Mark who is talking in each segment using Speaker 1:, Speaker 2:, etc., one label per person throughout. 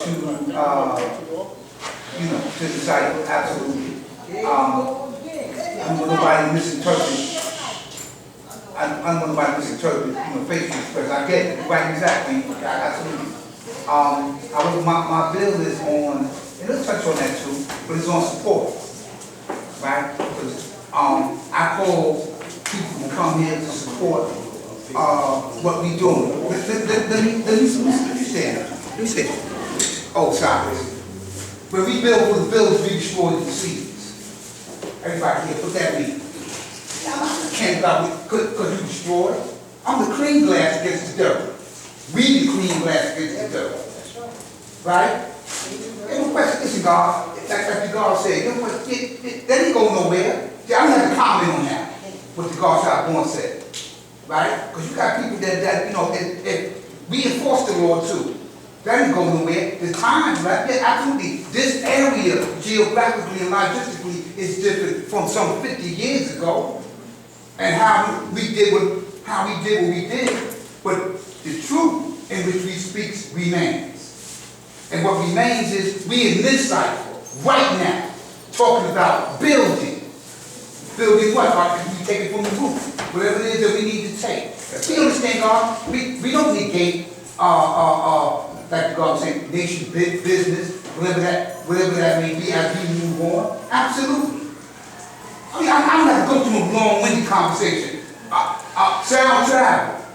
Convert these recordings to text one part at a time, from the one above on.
Speaker 1: To decide absolutely. I don't want nobody to misinterpret. I don't want nobody to misinterpret, facial expression. I get it, right, exactly. Absolutely. My bill is on, and let's touch on that too, but it's on support, right? Because I call people who come here to support what we doing. Let me stand. Let me stand. Oh, sorry. When we build for the buildings, we destroy the seeds. Everybody here, put that in. I'm not can't about because you destroy. I'm the clean glass against the dirt. We the clean glass against the dirt. Right? Ain't no question, listen, God, like God said, that ain't go nowhere. See, I'm not going to comment on that, what the God shot born said. Right? Because you got people that we enforce the law too. That ain't going nowhere. The time, right? Yeah, absolutely. This area, geographically and logistically, is different from some 50 years ago, and how we did what we did. But the truth in which we speak remains, and what remains is we in this cycle right now talking about building. Building what? We take it from the roof, whatever it is that we need to take. We understand, God. We don't negate like the God saying, nation business, whatever that may be as we move on. Absolutely. I mean, I'm not going through a long-winded conversation. Sound travel.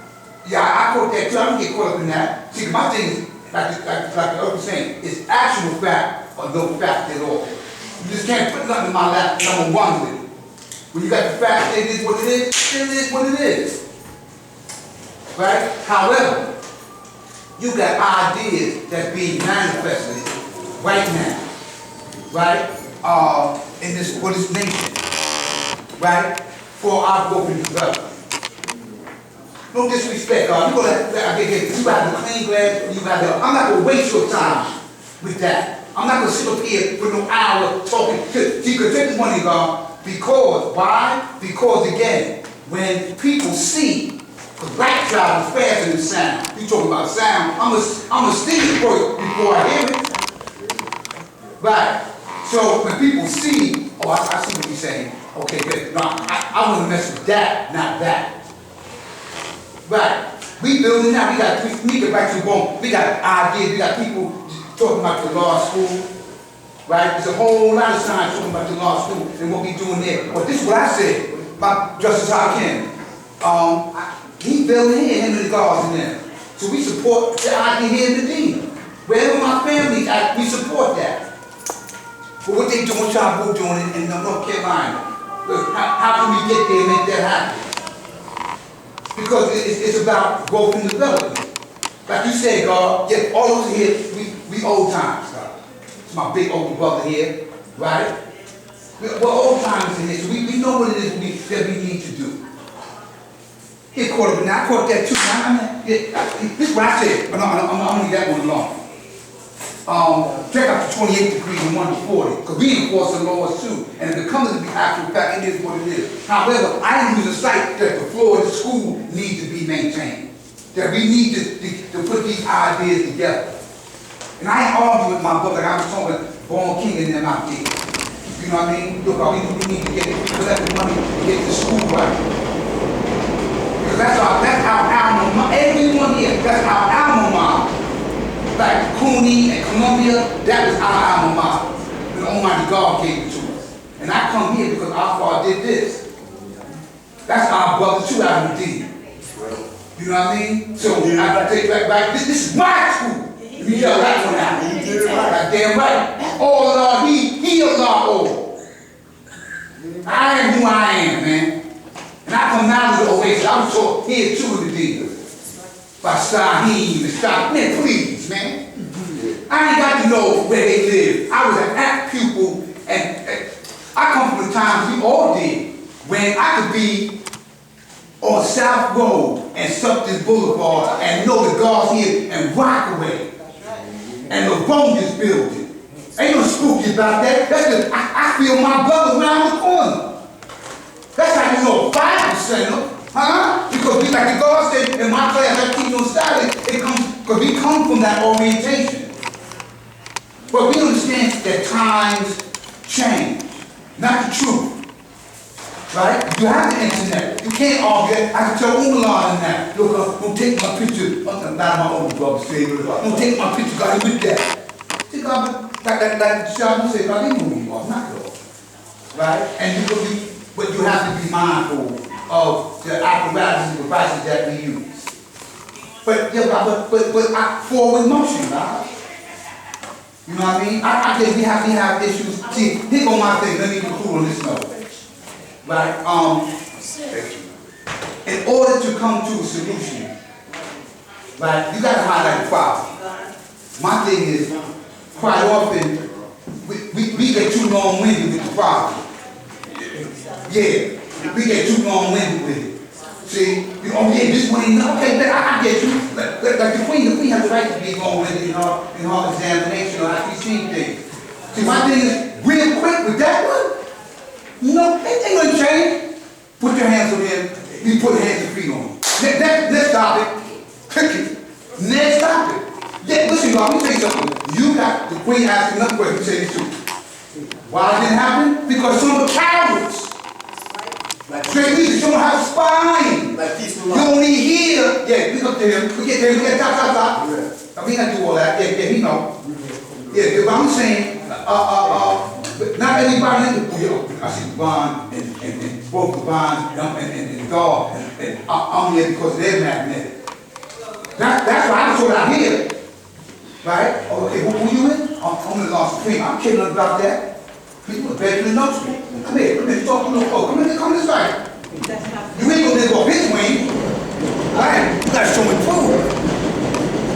Speaker 1: Yeah, I quote that too. I don't get caught up in that. See, my thing is, like the other was saying, is actual fact or no fact at all. You just can't put nothing in my lap, number one with it. When you got the fact, it is what it is, it is what it is. Right? However, you got ideas that's being manifested right now, right? In this nation, right? For our growth and development. No disrespect, God. You have the clean glass, I'm not gonna waste your time with that. I'm not gonna sit up here for no hour talking. See, you could take the money, God, because why? Because again, when people see. Because light travels faster than sound. You talking about sound? I'm a steam first before I hear it. Right. So when people see, oh, I see what you're saying. Okay, good. No, I want to mess with that, not that. Right. We building now. We get back to the bone. We got ideas. We got people talking about the law school. Right. There's a whole lot of signs talking about the law school and what we doing there. But this is what I said about Justice Hakim. He building here, him and the guards in there. So we support the idea here in Medina. Wherever my family's at, we support that. But what they doing, Shabu doing in North Carolina, look, how can we get there and make that happen? Because it's about growth and development. Like you said, God, yeah, all those here, we old times, God. It's my big older brother here, right? We're old timers in here, so we know what it is that we need to do. He caught up, and I caught that too. This is what I said, but I'm gonna leave that one alone. Check out the 28 degrees and 1 to 40, because we enforce the laws too, and if it comes to be actual fact, it is what it is. However, I didn't lose sight that the floor of the school needs to be maintained, that we need to put these ideas together. And I ain't arguing with my brother, like I was talking Born King and them out there. You know what I mean? Look, we need to get the money to get the school right. That's our alma mater. Everyone here, that's our alma mater. Like Cooney and Columbia, that was our alma mater. And Almighty God gave it to us. And I come here because our father did this. That's our brother too out of the deed. You know what I mean? So I take back. This is my school. You yell that one out. Like, damn right. All Allah, he Allah all. I am who I am, man. And I come out of the Oasis. I was taught here too in the deal. By Sahim and Shah. Man, please, man. I ain't got to know where they live. I was an act pupil, and I come from the times we all did, when I could be on South Road and Sutton Boulevard and know the guards here and Rockaway and the Bonus building. Ain't no spooky about that. That's just, I feel my brother around the corner. That's like, you know, 5%, huh? Because we, like the God said in my class, I teach on Saturday, it comes, because we come from that orientation. understand that times change, not the truth. Right? You have the internet. You can't argue. I can tell Umar now, look, don't take my picture. Not my own brother say, don't take my picture, God, with that. See, God, like Shabbat said, God, they know who you are, not God. Right? And but you have to be mindful of the apparatus and devices that we use. But yeah, God, but forward motion, God. You know what I mean? I think we have issues. See, here go my thing. Let me conclude on this note. Right? In order to come to a solution, right, you got to highlight the problem. My thing is, quite often, we get too long-winded with the problem. Yeah, we get too long-winded with it. See, oh yeah, this way, okay, I get you. Like the queen has the right to be long-winded in her examination or how she sees things. See, my thing is, real quick with that one, no, it ain't gonna change. Put your hands on him, you put hands and feet on him. Let's stop it. Click it. Next stop it. Yeah, listen, y'all, let me tell you something. You got the queen asking another question, you say this too. Why it didn't happen? Because some of the cowards. Like straight easy, some have spine. Like peace and love. You only hear. Yeah, we go to him. We get there, we get top. Yeah. We not do all that. Yeah, he know. Yeah, but I'm saying, but not everybody, I see Bond and both the Bond and God, and I'm here because they're magnetic. That's why I put out here. Right? Okay, who you in? I'm in the Lost Supreme. I'm kidding about that. People are better than notes. Come here, talk to little folk. Come this way. You ain't gonna go his way. Right? You gotta show me proof.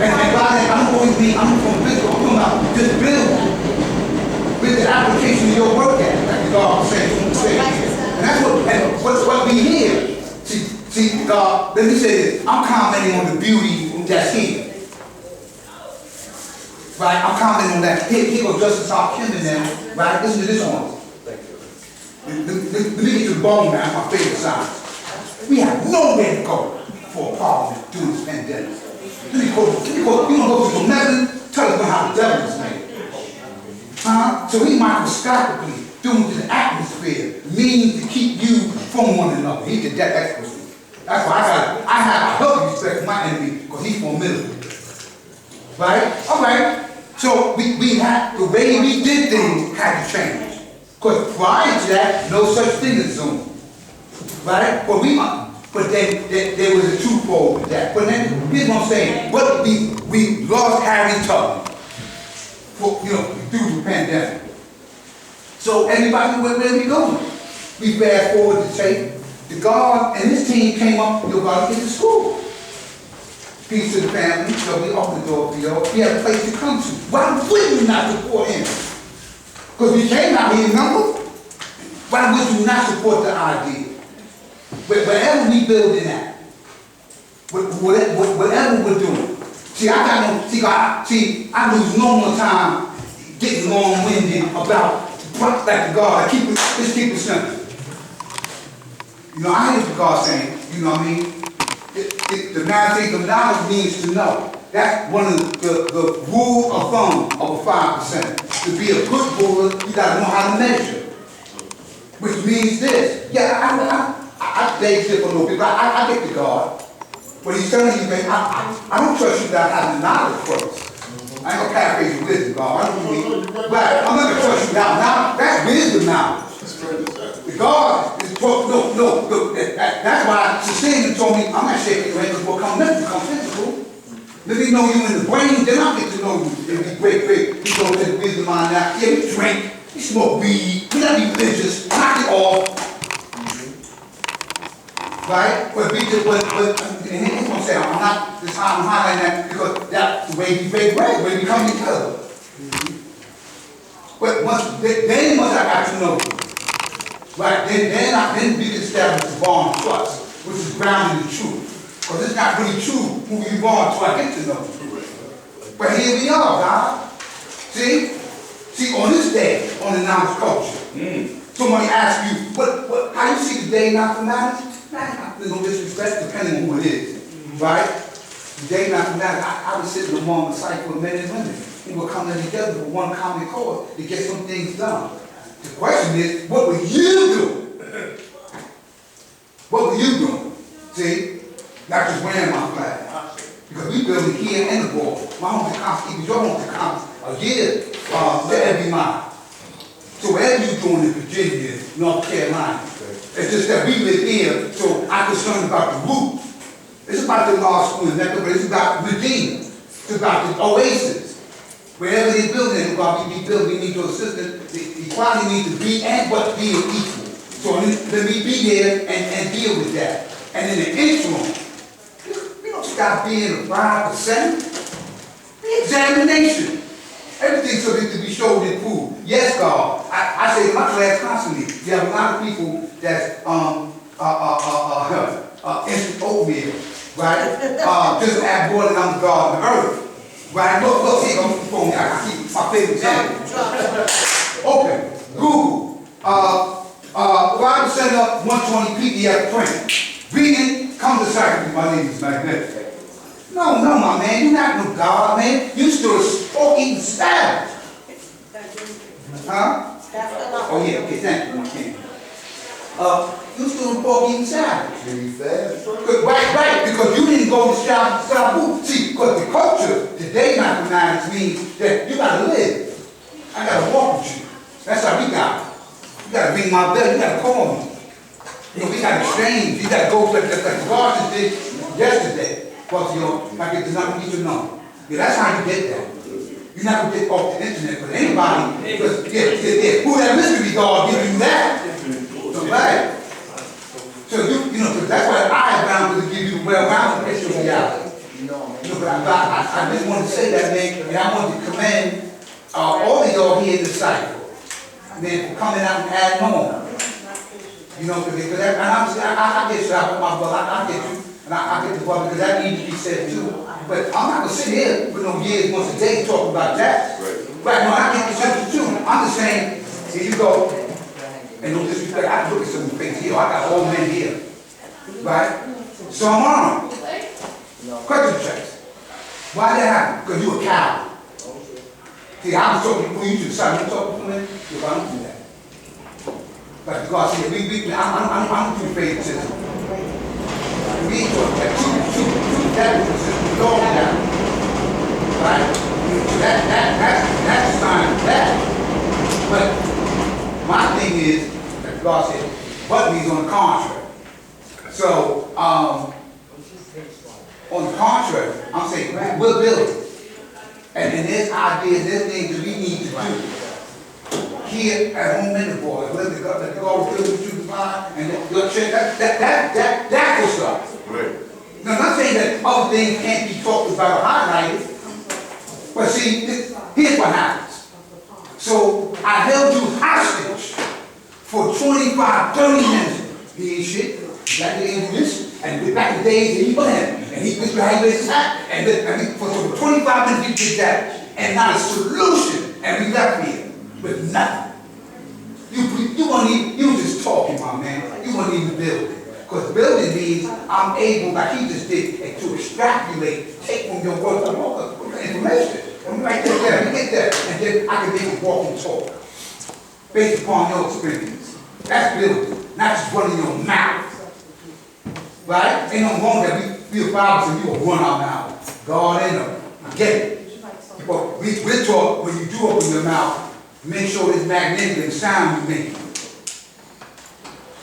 Speaker 1: And by that, I'm going to be, I'm from physical, I'm talking about just build with the application of your work ethic, like the God says. And that's what we hear. See, God, let me say this. I'm commenting on the beauty that's here. Right? I'm commenting on that. Here goes Justice Hart Kim now. Right? Listen to this one. Let me get to the bone now. My favorite science. We have nowhere to go for a parliament during this pandemic. Let me quote. You want to go to some method? Tell us how the devil is made. So he microscopically, due to the atmosphere, means to keep you from one another. He did that explicitly. That's why I have a healthy respect for my enemy, because he's formidable. Right? All right. So we had, the way we did things had to change. Because prior to that, no such thing as Zoom. Right? But then there was a twofold with that. But then, here's what I'm saying. But we lost Harry Tubman due to the pandemic. So everybody, where we going? We fast forward to tape. The guard and his team came up, you're about to get to school. Peace to the family, so we opened the door for you. He had a place to come to. Why would you not support him? Because we came out here, remember? Why would you not support the idea? Wherever we building at, whatever we're doing. I lose no more time getting long-winded about like the God. Let's keep it simple. I hear the God saying, you know what I mean? The 9 things of knowledge means to know. That's one of the rule of thumb of a 5%. To be a good ruler, you got to know how to measure. Which means this. Yeah, I dated it a little bit, but I get the God. But he's telling you, man, I don't trust you without having knowledge first. I ain't gonna paraphrase your wisdom, God. I don't believe. But I'm not gonna trust you without knowledge. That's wisdom knowledge. The God is no. That's why Cecilia told me, I'm not shaking your hand because what comes next becomes physical. Let me know you in the brain, then I'll get to know you. It'll be great. We go to the wisdom mind now. Yeah, we drink, we smoke weed, we gotta be religious, knock it off. Right? But and he's gonna say, I'm highlighting that because that's the way we break bread, the way we come together. But then once I got to know you, right, then we can establish the bond of trust, which is grounded in truth. Because it's not really true who you are until I get to know you. But here we are, God. See, on this day, on the knowledge culture, somebody asks you, how you see the day mathematics? There's no disrespect depending on who it is, right? The day mathematics, I was sitting among a cycle of men and women. and we're coming together for one common cause to get some things done. The question is, what will you do? What will you do? See? Not just wearing my flag. Because we build it here and the board. My home costs, even your home costs a year to every mile. So whatever you're doing in Virginia, North Carolina, it's just that we live here, so I'm concerned about the roots. It's about the law school in Mecca, but it's about Medina. It's about the oasis. Wherever they're building, while we be building, we need to assist them. The equality needs to be and but be equal. So let me be there and deal with that. And in the interim, we don't stop being a 5%. Be examination. Everything so it can be showed and proved. Yes, God. I say in my class constantly, you have a lot of people that's instant oatmeal, right? Just add more than I'm the God on the earth. Right? Look, here, I'm phone. I keep my favorite example. Okay, Google. 5% up 120 PDF print. Reading, come to cycle. My name is Magnetic. No, my man, you're not no God, man. You still a pork-eating savage. Huh? Oh yeah, okay, thank you, my king. You still a pork-eating savage. Right, because you didn't go to Shabu. See, because the culture today, mathematics means that you gotta live. I gotta walk with you. That's how we got it. You gotta ring my bell, you gotta call me. You know, we gotta exchange. You gotta go like the God just did yesterday. Because I get the number, get your number. Yeah, that's how you get that. You're not gonna get off the internet with anybody. Because who that mystery God give you that? So right. So you know, so that's why I have bound to give you the well-rounded picture of reality. You know, but I just want to say that, man, and I want to commend all of y'all here in the cycle, man, for coming out and adding on. You know, because I get you, I put my brother, I get you, and I get the brother, because that needs to be said too. But I'm not going to sit here for no years, once a day, talking about that. Right, no, I get the sense too. I'm just saying, here you go. And no disrespect, I look at some things here. I got old men here. Right? So I'm armed. Question checks. Why that happen? Because you a coward. See, I was talking to you to decide you talking to me. If I don't do that. But God said, I'm too favoritism. We ain't talking that. Two favoritism. We all that. Right? So that's a sign of that. But my thing is, that God said, but he's on the contrary. So, on the contrary, I'm saying, we'll build it. And there's ideas, there's things that we need to do. Here at home in the board, let the God build what you define, and that will start. Now, I'm not saying that other things can't be talked about or highlighted, but see, here's what happens. So, I held you hostage for 25, 30 minutes. He ain't shit. Back to the English, and back in the days that he put him. And he was behind his hat. And for 25 minutes, he did that. And not a solution. And we left here with nothing. You was just talking, my man. You weren't even building. Because building means I'm able, like he just did, to extrapolate, take from your work information. And we might get there, we get there, and then I can make a walk and talk. Based upon your experience. That's building, not just running your mouth. Right? Ain't no wrong that we are fathers and we will run our mouth. God ain't no. I get it. But we're taught when you do open your mouth, make sure it's magnetic and sound you make.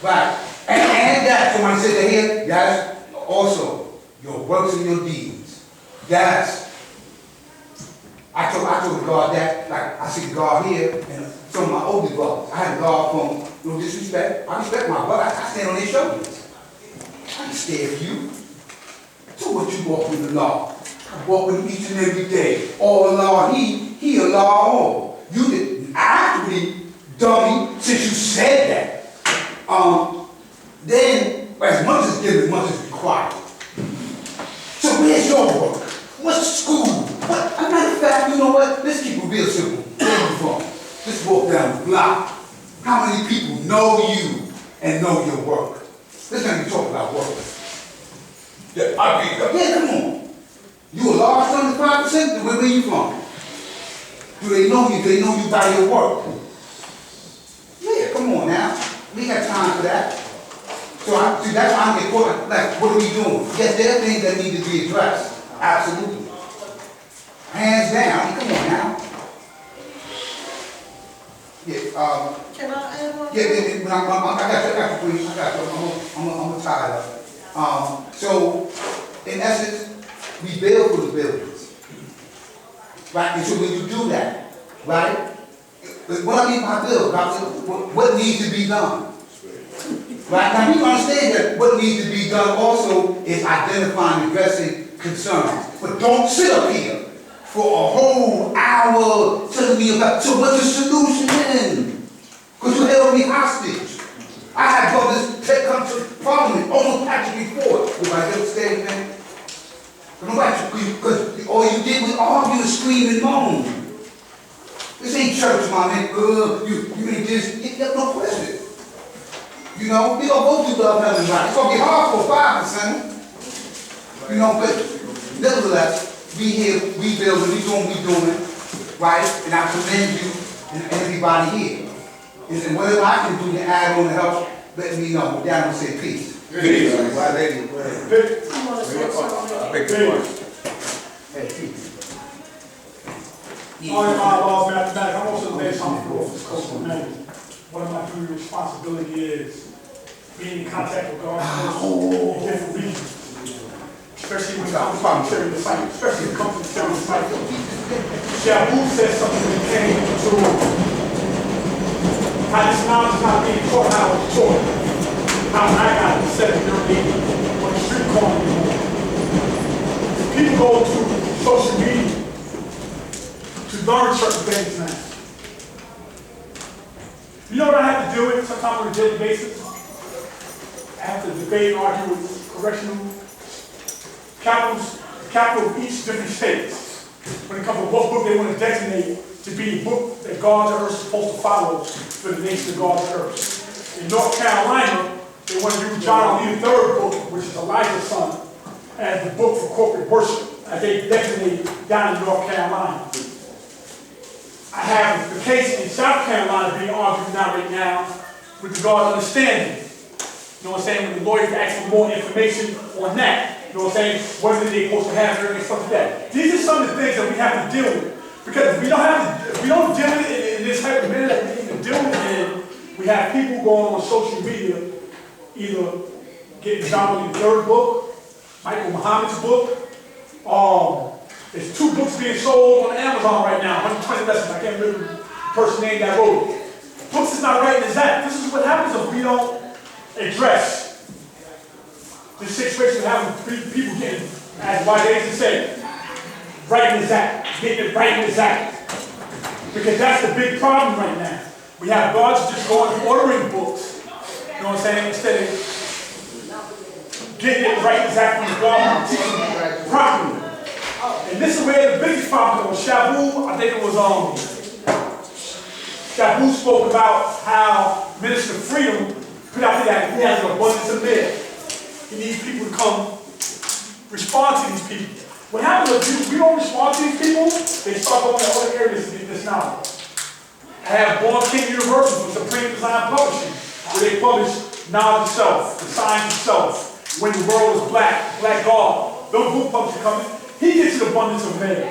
Speaker 1: Right? And that, somebody said that here, yes, also, your works and your deeds. Yes. I told God that, like I see God here, and some of my older brothers. I had God from, no disrespect. I respect my brother. I stand on their shoulders. I ain't scared of you. So what you walk with the law? I walk with him each and every day. All the law, he a law all. You didn't actually, dummy, since you said that. Then, as much as given, as much as required. So where's your work? What's school? What? As a matter of fact, you know what? Let's keep it real simple. Where you from? Let's walk down the block. How many people know you and know your work? Let's not even talk about work. Yeah, come on. You a large 75%? Where you from? Do they know you? Do they know you by your work? Yeah, come on now. We ain't got time for that. So see, that's why I get caught. Like, what are we doing? Yes, there are things that need to be addressed. Absolutely. Hands down. Come on now. Yeah.
Speaker 2: Can I add one?
Speaker 1: Yeah. I got you, please. I got you. I'm tired of it. So, in essence, we build for the buildings. Right? And so when you do that, right? What I mean by build, what needs to be done? Right? Now we understand that what needs to be done also is identifying, addressing concerns. But don't sit up here for a whole hour telling me about, so what's the solution then? Because you held me hostage. I had brothers come to Parliament, almost Patrick before. Everybody understand, man? Because all you did was argue and scream and moan. This ain't church, my man. You ain't just, no question. You know, we gonna go through love, heaven, and right. It's gonna be hard for 5%. You know, but nevertheless, we here, we building, we doing what we doing, right? And I commend you and everybody here. And whatever I can do to add on to help, let me know. Down and say peace.
Speaker 3: Peace. Why, lady? Go ahead.
Speaker 2: I want to say something.
Speaker 1: Hey, peace.
Speaker 4: All in my laws, mathematics, I'm also the next time for office coach manager. One of my primary responsibilities is being in contact with God in different regions. Especially when it comes to sharing the cycle. Especially when it comes to sharing the cycle. Shabu said something that came to how this knowledge is not being taught, how it's taught. How I got it set in their meeting on the street corner anymore. People go to social media to learn certain things now. You know what I have to do with sometimes on a daily basis? I have to debate and argue with correctional capital of each different states when it comes to what book they want to designate to be the book that God on earth is supposed to follow for the nation of God on earth. In North Carolina, they want to use John Lee III book, which is Elijah's son, as the book for corporate worship, as they designate down in North Carolina. I have the case in South Carolina being argued right now with regard to understanding. You know what I'm saying? When the lawyers ask for more information on that. You know what I'm saying? What are they supposed to have and stuff like that. These are some of the things that we have to deal with. Because if we don't deal with it in this type of manner that we need to deal with it, we have people going on social media, either getting John Lee III book, Michael Muhammad's book. There's 2 books being sold on Amazon right now, 120 lessons. I can't remember the person name that wrote it. Books is not right as that. This is what happens if we don't address the situation of having people getting, as White Agents say, right in the Zach, getting it right in the Zach. Because that's the big problem right now. We have gods just going and ordering books, you know what I'm saying, instead of getting it right in the Zach from the God and teaching it properly. And this is where the biggest problem was. Shabu, I think it was Shabu spoke about how Minister Freedom put out there that he has an abundance of men. He needs people to come respond to these people. What happens is we don't respond to these people, they start going to other areas to get this knowledge. I have Born King University with Supreme Design Publishing, where they publish knowledge itself, the science itself, when the world is black, black God. Those book publishers come in. He gets an abundance of mail.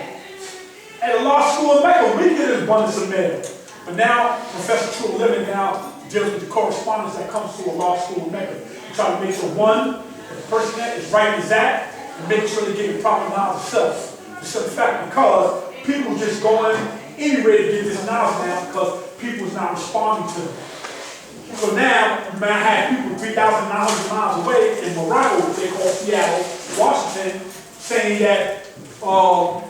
Speaker 4: At a law school in Mecca, we get an abundance of mail. But now, Professor True Living now deals with the correspondence that comes to a law school in Mecca. We try to make sure, one, the person that is writing is that, and make sure they get the proper knowledge of self. It's a fact because people just going anywhere to get this knowledge now because people is not responding to them. So now, you might have people 3,900 miles away in Morocco, which they call Seattle, Washington, saying that, no,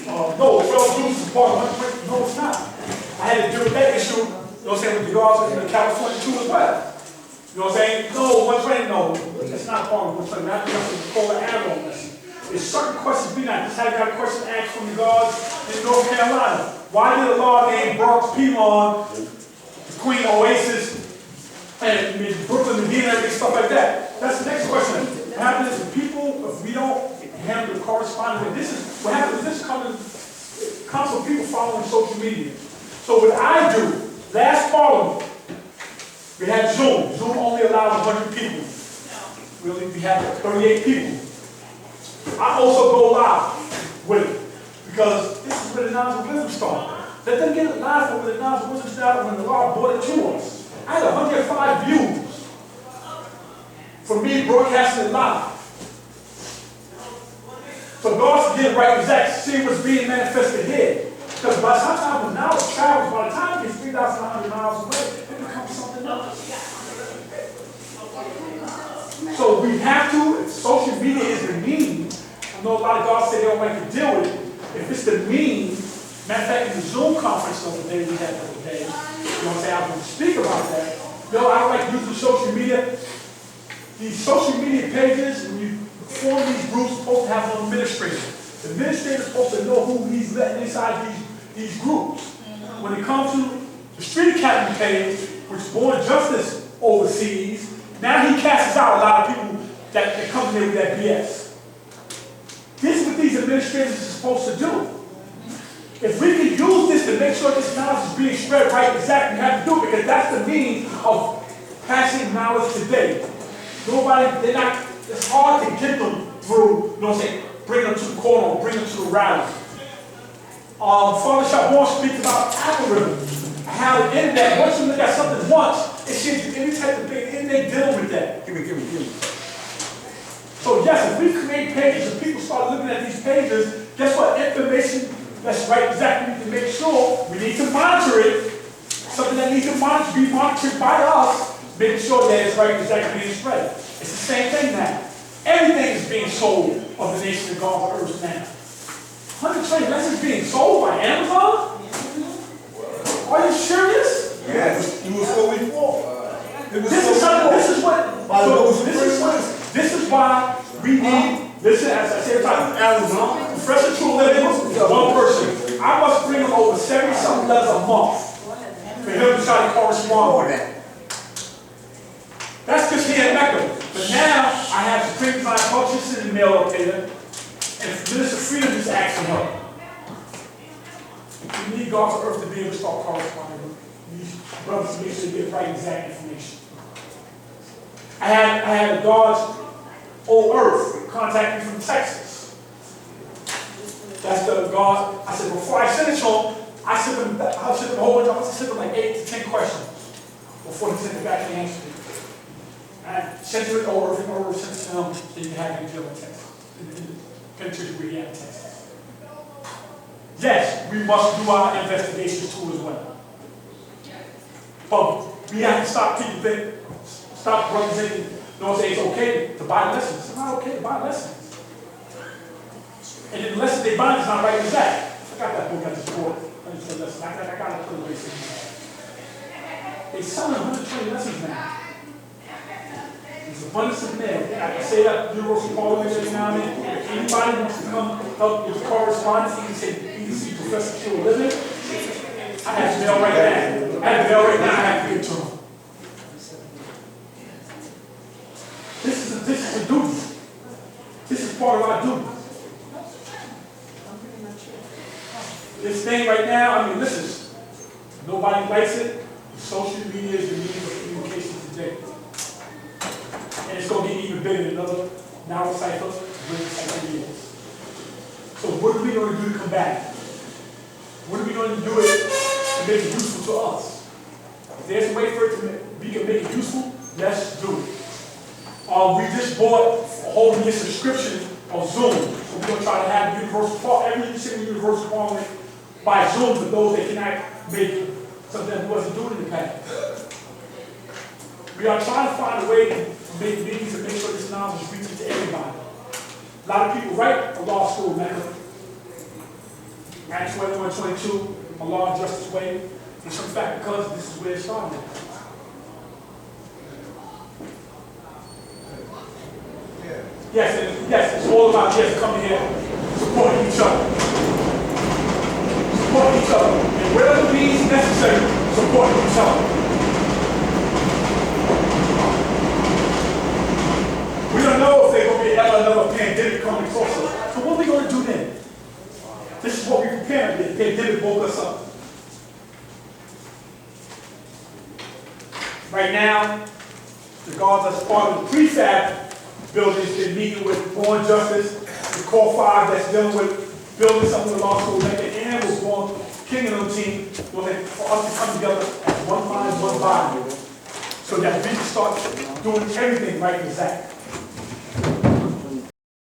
Speaker 4: Joe is part of 100%. No, it's not. I had to deal with that issue, you know what I'm saying, with regards to California too as well. You know what I'm saying? No, 120, no, it's not part of 120. That's what we call an add-on lesson. There's certain questions we not. Just had got a question asked from the guards in North Carolina. Why did a law named Bronx Pilon, Queen Oasis, and Brooklyn, Medina, and stuff like that? That's the next question. What happens is people, if we don't handle the correspondence, this is what happens. This coming comes from people following social media. So what I do, last Parliament, we had Zoom. Zoom only allowed 100 people. We had 38 people. I also go live with it because this is where the knowledge of wisdom started. Let them get it live from where the knowledge of wisdom started when the Lord brought it to us. I had 105 views for me broadcasting it live. So God's getting right exact, see what's being manifested here. Because by the time when knowledge travels, by the time it gets 3,100 miles away, it becomes something else. So we have to, if social media is the means, I know a lot of God say they don't like to deal with it. If it's the means, matter of fact, in the Zoom conference the other day we had the other day, you know what I'm saying, I was going to speak about that. You know, I don't like using social media. These social media pages, when you form these groups, are supposed to have an administrator. The administrator is supposed to know who he's letting inside these groups. When it comes to the Street Academy page, which Born Justice oversees, now he casts out a lot of people that come in there with that BS. This is what these administrators are supposed to do. If we can use this to make sure this knowledge is being spread right, exactly, we have to do it because that's the means of passing knowledge today. Nobody, it's hard to get them through, you know what I'm saying, bring them to the corner or bring them to the rally. Father Chabon speaks about algorithms, how the internet, once you look at something once, it should be any type of thing, and they deal with that. Give me. So yes, if we create pages and people start looking at these pages, guess what? Information that's right exactly, we need to make sure, we need to monitor it, something that needs to be monitored by us, making sure that it's right exactly being spread. It's the same thing now. Everything is being sold of the nation of God on earth now. 120 lessons being sold by Amazon? Are you serious?
Speaker 3: Yes, it was so before.
Speaker 4: This is why we need, listen, as I said, Amazon, Professor True Living, one person. I must bring him over 70-something letters a month for him to try to correspond with that. That's just here in Mecca. But now I have Supreme Design Publishers in the mail up there, and Minister Freedom is asking help. We need God's earth to be able to start corresponding with these brothers to make sure they get right exact information. I had God's old earth contact me from Texas. That's the God. I said, before I send it to him, I sent him a whole bunch. I sent him like 8 to 10 questions before he sent it back and answered it. I sent it over, sent it to him, so you can have it in Texas. Penitentiary where he had in Texas. Yes, we must do our investigations too as well. But we have to stop people stop representing, saying it's okay to buy lessons. It's not okay to buy lessons. And then the lesson they buy is not right exact. I got that book I just bought. I got it put away. They're selling 120 lessons now. There's abundance of men. I can say that University Parliament every now and then. If anybody wants to come help with correspondence, you can see Professor True Living. I have the mail right now. I have to give it to him. This is a duty. This is part of our duty. This thing right now, I mean, listen, nobody likes it. Social media is the means of communication today. And it's going to get even bigger than another narrow cycle, great cycle years. So what are we going to do to combat it? What are we going to do to make it useful to us? If there's a way for it to we can make it useful, let's do it. We just bought a whole year subscription of Zoom. So we're going to try to have every single Universal Parliament by Zoom for those that cannot make something that we wasn't doing in the past. We are trying to find a way to make meetings and make sure this knowledge is reaching to everybody. A lot of people write a law school method. Acts 21:22, a law and justice way. And some fact because this is where it started. Yes, it's all about coming here, supporting each other. Supporting each other. And whatever means necessary, supporting each other. We don't know if there's going to be another pandemic coming closer. So what are we going to do then? This is what we prepare to Right now, the guards are part of the prefab buildings. They're meeting with Born Justice, the Core 5 that's dealing with building something with law school, like the and was Born King and them team, for us to come together as one mind, one body, so that we can start doing everything right and exact.